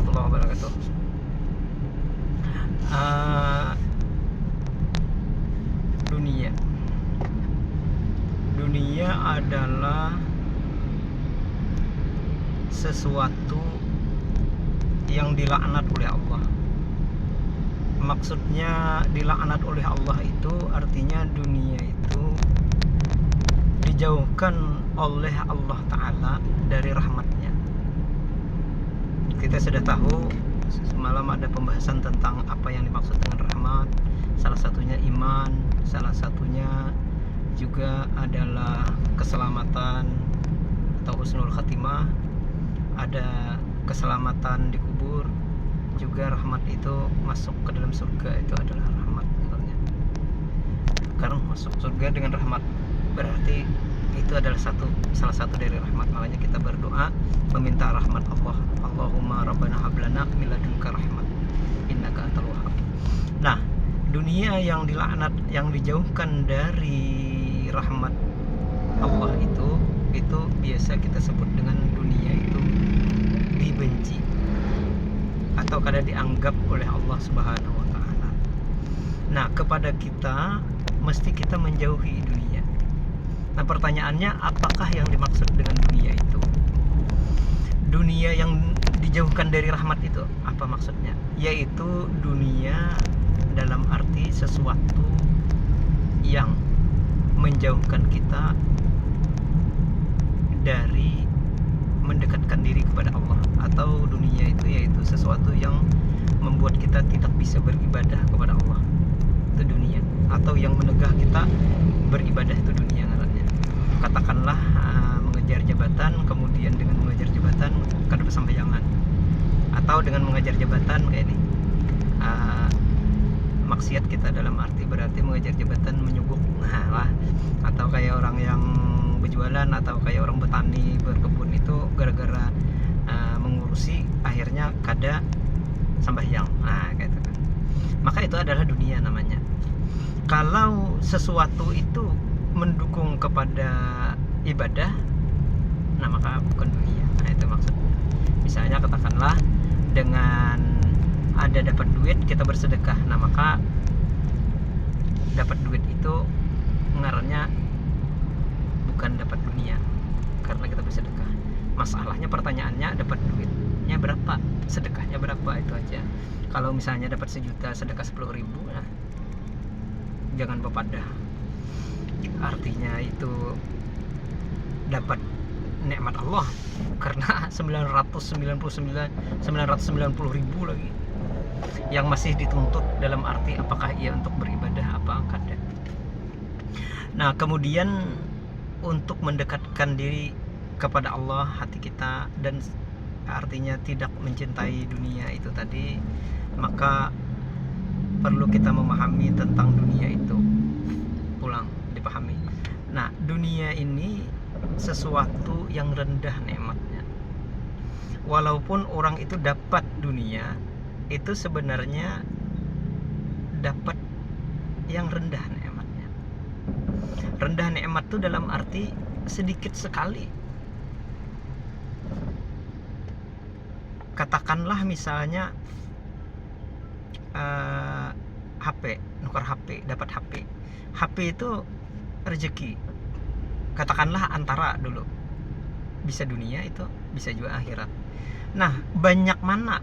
warahmatullahi wabarakatuh. Uh, dunia adalah sesuatu yang dilaknat oleh Allah. Maksudnya dilaknat oleh Allah itu artinya dunia itu dijauhkan oleh Allah Ta'ala dari rahmatnya. Kita sudah tahu semalam ada pembahasan tentang apa yang dimaksud dengan rahmat. Salah satunya iman, salah satunya juga adalah keselamatan atau husnul khatimah, ada keselamatan di kubur, juga rahmat itu masuk ke dalam surga, itu adalah rahmat contohnya. Karena masuk surga dengan rahmat berarti itu adalah salah satu dari rahmat. Makanya kita berdoa meminta rahmat Allah. Allahumma rabbana hablana min ladunka rahmat innaka antal wahhab. Nah, dunia yang dilaknat, yang dijauhkan dari rahmat Allah itu biasa kita sebut dengan dunia itu dibenci atau kadang dianggap oleh Allah Subhanahu wa taala. Nah, kepada kita mesti kita menjauhi dunia. Nah, pertanyaannya, apakah yang dimaksud dengan dunia itu? Dunia yang dijauhkan dari rahmat itu apa maksudnya? Yaitu dunia dalam arti sesuatu yang menjauhkan kita dari mendekatkan diri kepada Allah, atau dunia itu yaitu sesuatu yang membuat kita tidak bisa beribadah kepada Allah, itu dunia. Atau yang menegah kita beribadah, itu dunia ngarannya. Katakanlah mengejar jabatan, kemudian dengan mengejar jabatan kada bersambayangan, atau dengan mengejar jabatan kayak ini maksiat kita dalam arti berarti mengejar jabatan menyogok lah, atau kayak orang yang berjualan atau kayak orang petani berkebun itu gara-gara mengurusi akhirnya kada sambahyang, kayak itu kan. Maka itu adalah dunia namanya. Kalau sesuatu itu mendukung kepada ibadah, nah maka bukan dunia. Nah, itu maksudnya. Misalnya katakanlah dengan ada dapat duit kita bersedekah, nah maka dapat duit itu ngarannya bukan dapat dunia karena kita bersedekah. Masalahnya, pertanyaannya, dapat duitnya berapa, sedekahnya berapa, itu aja. Kalau misalnya dapat 1 juta sedekah 10.000, nah jangan bepadah. Artinya itu dapat nikmat Allah karena 990.000 lagi yang masih dituntut, dalam arti apakah ia untuk beribadah apa kada. Nah, kemudian untuk mendekatkan diri kepada Allah hati kita, dan artinya tidak mencintai dunia itu tadi, maka perlu kita memahami tentang dunia itu. Pulang dipahami. Nah, dunia ini sesuatu yang rendah nikmatnya. Walaupun orang itu dapat dunia, itu sebenarnya dapat yang rendah nikmatnya. Rendah nikmat itu dalam arti sedikit sekali. Katakanlah misalnya HP, nukar HP, dapat HP. HP itu rezeki. Katakanlah antara dulu. Bisa dunia itu, bisa juga akhirat. Nah, banyak mana?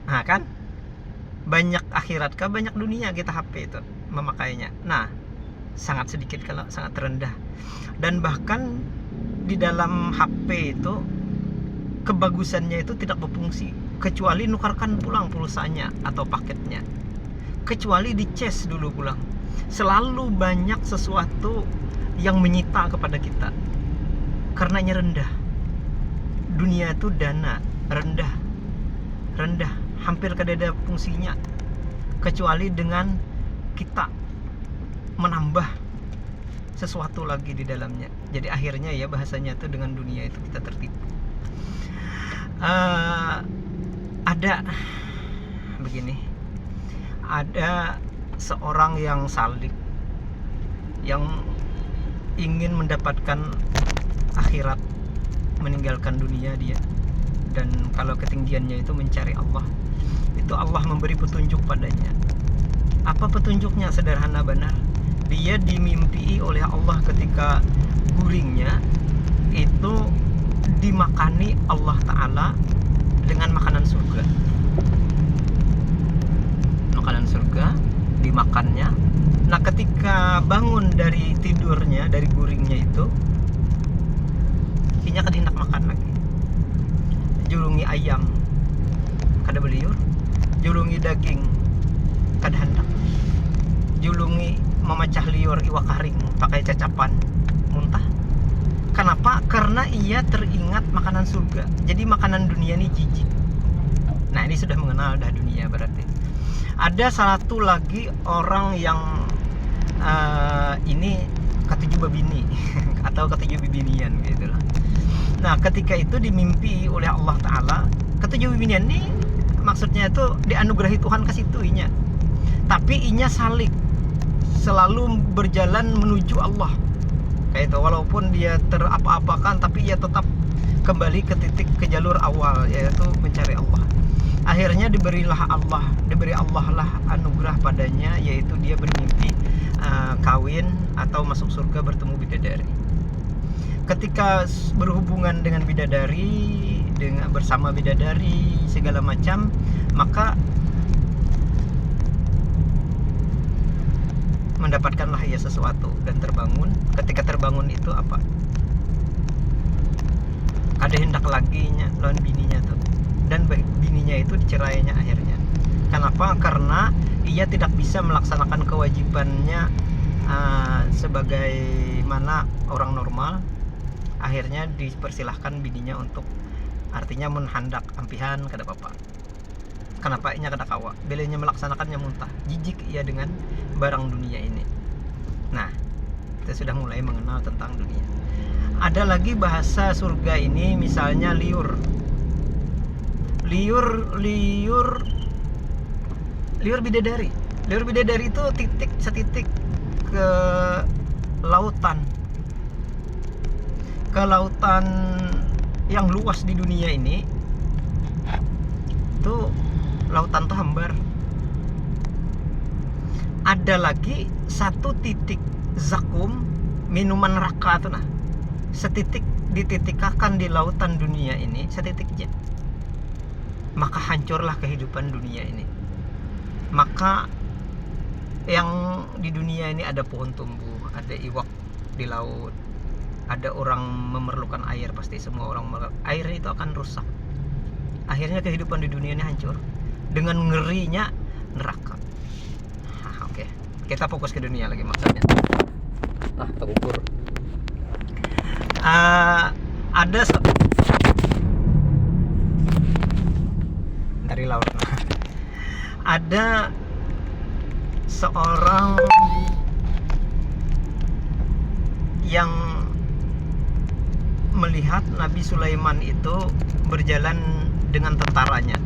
Nah kan, banyak akhirat kah, banyak dunia kita HP itu memakainya. Nah, sangat sedikit kalau sangat rendah. Dan bahkan di dalam HP itu kebagusannya itu tidak berfungsi kecuali nukarkan pulang pulsanya atau paketnya, kecuali dicas dulu pulang. Selalu banyak sesuatu yang menyita kepada kita karenanya rendah. Dunia itu dana, rendah, hampir kada ada fungsinya kecuali dengan kita menambah sesuatu lagi di dalamnya. Jadi akhirnya ya bahasanya itu dengan dunia itu kita tertipu. Ada begini, ada seorang yang salik yang ingin mendapatkan akhirat, meninggalkan dunia dia dan kalau ketinggiannya itu mencari Allah, itu Allah memberi petunjuk padanya. Apa petunjuknya? Sederhana benar. Dia dimimpi oleh Allah ketika guringnya itu dimakani Allah Ta'ala dengan makanan surga. Makanan surga dimakannya. Nah, ketika bangun dari tidurnya, dari guringnya itu, inya kada hendak makan lagi. Julungi ayam kada beliur, julungi daging kada hendak, julungi memecah liur iwak karing pakai cacapan, muntah. Kenapa? Karena ia teringat makanan surga. Jadi makanan dunia ini jijik. Nah, ini sudah mengenal dah dunia berarti. Ada satu lagi orang yang ini ketujuh babini atau ketujuh bibinian gitu lah. Nah, ketika itu dimimpi oleh Allah Ta'ala, ketujuh bibinian ini maksudnya itu dianugerahi Tuhan ke situ inya. Tapi inya salik, selalu berjalan menuju Allah. Kayak itu, walaupun dia terapa-apakan, tapi ia tetap kembali ke titik, ke jalur awal, yaitu mencari Allah. Akhirnya diberi Allah lah anugerah padanya, yaitu dia bermimpi kawin atau masuk surga bertemu bidadari. Ketika berhubungan dengan bidadari, bersama bidadari segala macam, maka mendapatkanlah ia sesuatu dan terbangun. Ketika terbangun itu apa? Kada hendak lagi lawan bininya tuh, dan bininya itu dicerainya akhirnya. Kenapa? Karena ia tidak bisa melaksanakan kewajibannya sebagai mana orang normal. Akhirnya dipersilahkan bininya untuk, artinya menhandak ampihan kada apa-apa. Kenapa inya kada kawa? Belanya melaksanakannya muntah. Jijik ia dengan barang dunia ini. Nah, kita sudah mulai mengenal tentang dunia. Ada lagi bahasa surga ini, misalnya liur. Liur bidadari. Liur bidadari itu setitik ke lautan. Ke lautan yang luas di dunia ini. Itu lautan tuh hambar. Ada lagi satu titik zakum, minuman neraka tuh, nah setitik dititikakan di lautan dunia ini, setitiknya, maka hancurlah kehidupan dunia ini. Maka yang di dunia ini ada pohon tumbuh, ada iwak di laut, ada orang memerlukan air, pasti semua orang air itu akan rusak. Akhirnya kehidupan di dunia ini hancur dengan ngerinya neraka. Oke. Kita fokus ke dunia lagi maksudnya. Terukur. Ada dari laut. Ada seorang yang melihat Nabi Sulaiman itu berjalan dengan tentaranya,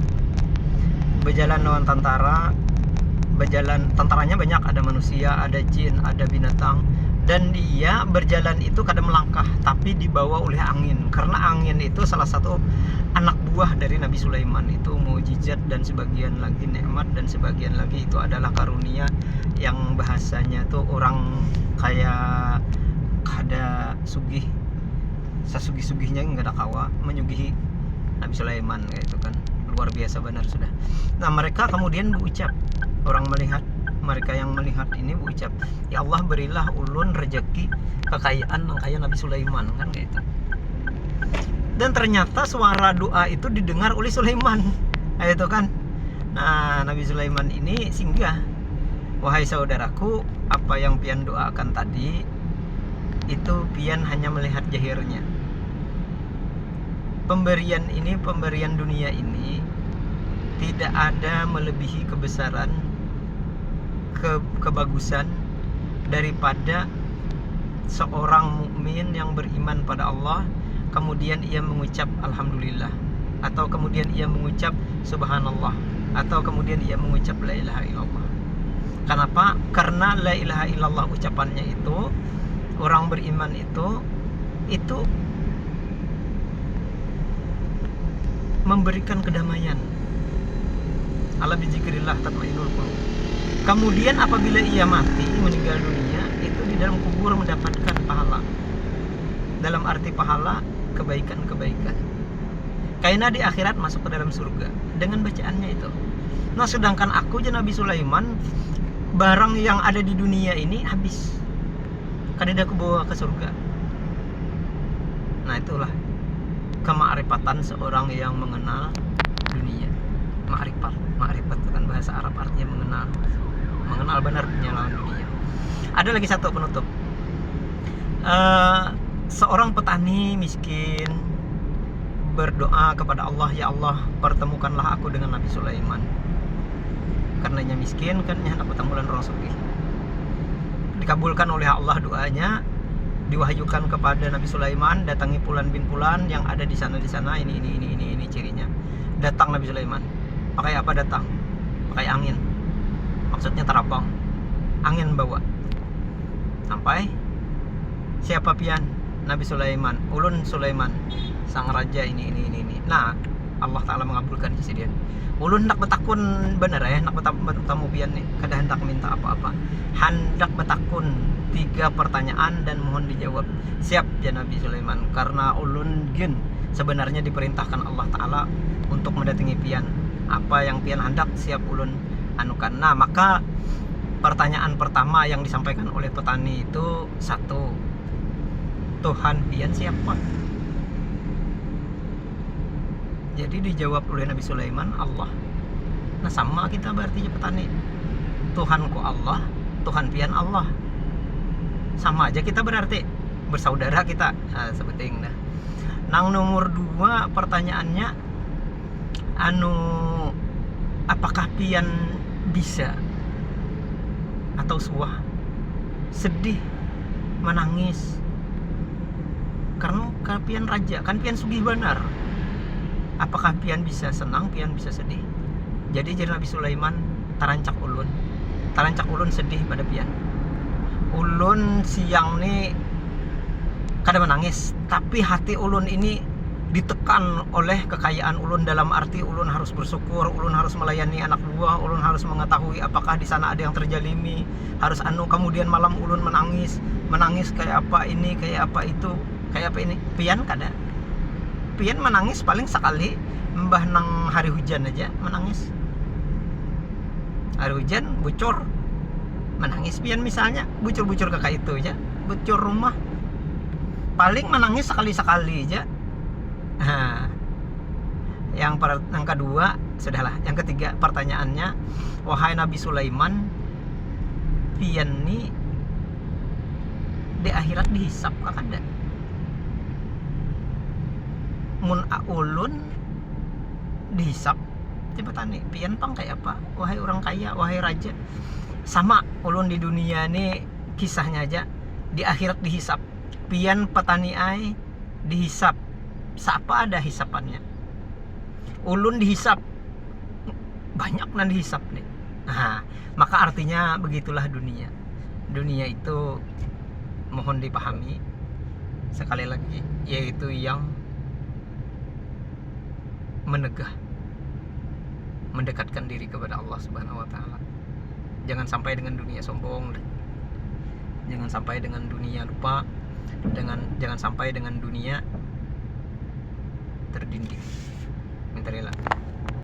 berjalan lawan tentaranya banyak, ada manusia, ada jin, ada binatang, dan dia berjalan itu kadang melangkah tapi dibawa oleh angin, karena angin itu salah satu anak buah dari Nabi Sulaiman. Itu mukjizat dan sebagian lagi nikmat dan sebagian lagi itu adalah karunia yang bahasanya tuh orang kayak kada sugih, sasugih-sugihnya nggak ada kawa menyugihi Nabi Sulaiman kayak itu kan, luar biasa benar sudah. Nah, mereka kemudian berucap, mereka yang melihat ini berucap, ya Allah berilah ulun rezeki kekayaan kayak Nabi Sulaiman kan kayak itu. Dan ternyata suara doa itu didengar oleh Sulaiman kayak itu kan. Nah, Nabi Sulaiman ini singgah, wahai saudaraku, apa yang pian doakan tadi itu pian hanya melihat jahirnya. Pemberian dunia ini tidak ada melebihi kebesaran, kebagusan daripada seorang mukmin yang beriman pada Allah, kemudian ia mengucap alhamdulillah, atau kemudian ia mengucap subhanallah, atau kemudian ia mengucap la ilaha illallah. Kenapa? Karena la ilaha illallah ucapannya itu, orang beriman itu memberikan kedamaian. Ala bizikrillah tatmainnul qulub. Kemudian apabila ia mati, meninggal dunia, itu di dalam kubur mendapatkan pahala. Dalam arti pahala kebaikan-kebaikan. Karena di akhirat masuk ke dalam surga dengan bacaannya itu. Nah, sedangkan aku Nabi Sulaiman, barang yang ada di dunia ini habis. Kadang aku bawa ke surga. Nah, itulah kemakrifatan seorang yang mengenal dunia. Makrifat itu kan bahasa Arab, artinya mengenal benar pengenalan dunia. Ada lagi satu penutup. Seorang petani miskin berdoa kepada Allah, ya Allah, pertemukanlah aku dengan Nabi Sulaiman. Karenanya miskin, kan hendak bertemu orang sugih. Dikabulkan oleh Allah doanya, diwahyukan kepada Nabi Sulaiman, datangi Fulan bin Fulan yang ada di sana ini cirinya. Datang Nabi Sulaiman. Pakai apa datang? Pakai angin. Maksudnya terapang. Angin bawa. Sampai siapa pian? Nabi Sulaiman. Ulun Sulaiman, sang raja ini. Nah, Allah Ta'ala mengabulkan kejadian. Ulun hendak betakun bener ya, hendak bertamu pian nih. Kada hendak minta apa-apa. Hendak betakun 3 pertanyaan dan mohon dijawab. Siap ya Nabi Sulaiman, karena ulun gen sebenarnya diperintahkan Allah Ta'ala untuk mendatangi pian. Apa yang pian hendak siap ulun anukan. Nah, maka pertanyaan pertama yang disampaikan oleh petani itu 1, Tuhan pian siapa? Jadi dijawab oleh Nabi Sulaiman, Allah. Nah, sama kita berarti petani. Tuhanku Allah, Tuhan pian Allah. Sama aja kita berarti bersaudara kita. Nah, sebuting dah. Nang nomor 2 pertanyaannya, apakah pian bisa atau suah sedih, menangis karena pian raja, kan pian sugih benar. Apakah pian bisa senang, pian bisa sedih? Jadi Nabi Sulaiman tarancak ulun sedih pada pian. Ulun siang nih kada menangis, tapi hati ulun ini ditekan oleh kekayaan ulun, dalam arti ulun harus bersyukur, ulun harus melayani anak buah, ulun harus mengetahui apakah di sana ada yang terjalimi, harus kemudian malam ulun menangis kayak apa ini, kayak apa itu, kayak apa ini. Pian kada. Pian menangis paling sekali mbah nang hari hujan aja menangis. Hari hujan bocor, menangis pian misalnya, bucur-bucur kakak itu aja, bocor rumah. Paling menangis sekali-sekali aja. Nah, yang kedua, sudahlah. Yang ketiga pertanyaannya, wahai Nabi Sulaiman, pian ni di akhirat dihisap kada? Mun ulun dihisap, coba tani, pian pang kayak apa? Wahai orang kaya, wahai raja. Sama ulun di dunia ni kisahnya aja, di akhirat dihisap. Pian petani ai dihisap. Siapa ada hisapannya? Ulun dihisap. Banyak nan dihisap nih. Nah, maka artinya begitulah dunia. Dunia itu mohon dipahami sekali lagi, yaitu yang mendekatkan diri kepada Allah Subhanahu wa taala. Jangan sampai dengan dunia sombong. Jangan sampai dengan dunia lupa. Jangan sampai dengan dunia terdinding.